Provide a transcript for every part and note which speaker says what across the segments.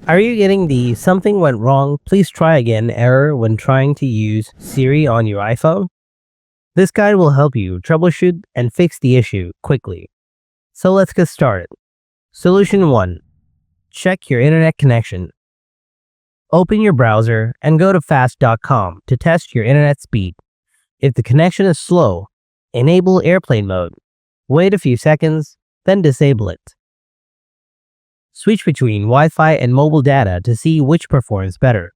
Speaker 1: Are you getting the "something went wrong, please try again" error when trying to use Siri on your iPhone? This guide will help you troubleshoot and fix the issue quickly. So let's get started. Solution 1. Check your internet connection. Open your browser and go to fast.com to test your internet speed. If the connection is slow, enable airplane mode. Wait a few seconds, then disable it. Switch between Wi-Fi and mobile data to see which performs better.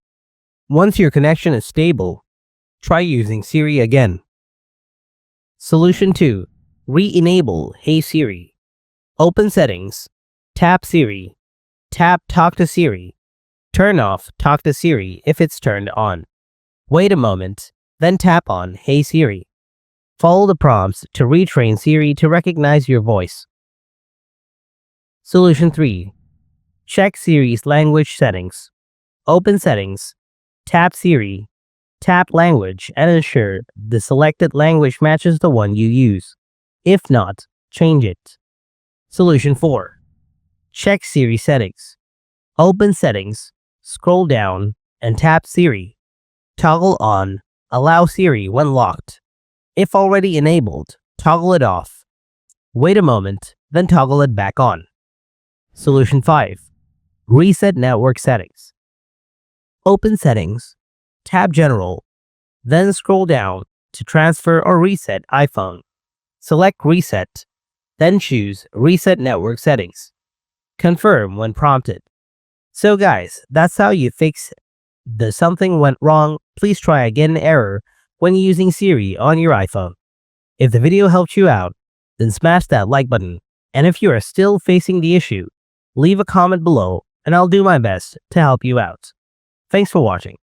Speaker 1: Once your connection is stable, try using Siri again. Solution 2. Re-enable Hey Siri. Open Settings. Tap Siri. Tap Talk to Siri. Turn off Talk to Siri if it's turned on. Wait a moment, then tap on Hey Siri. Follow the prompts to retrain Siri to recognize your voice. Solution 3. Check Siri's language settings. Open Settings. Tap Siri. Tap Language and ensure the selected language matches the one you use. If not, change it. Solution 4. Check Siri settings. Open Settings. Scroll down and tap Siri. Toggle on Allow Siri when locked. If already enabled, toggle it off. Wait a moment, then toggle it back on. Solution 5. Reset network settings. Open Settings. Tap General. Then scroll down to transfer or reset iPhone. Select Reset. Then choose Reset network settings. Confirm when prompted. So guys, that's how you fix the "something went wrong, please try again" error when using Siri on your iPhone. If the video helped you out, then smash that like button. And if you are still facing the issue, leave a comment below and I'll do my best to help you out. Thanks for watching.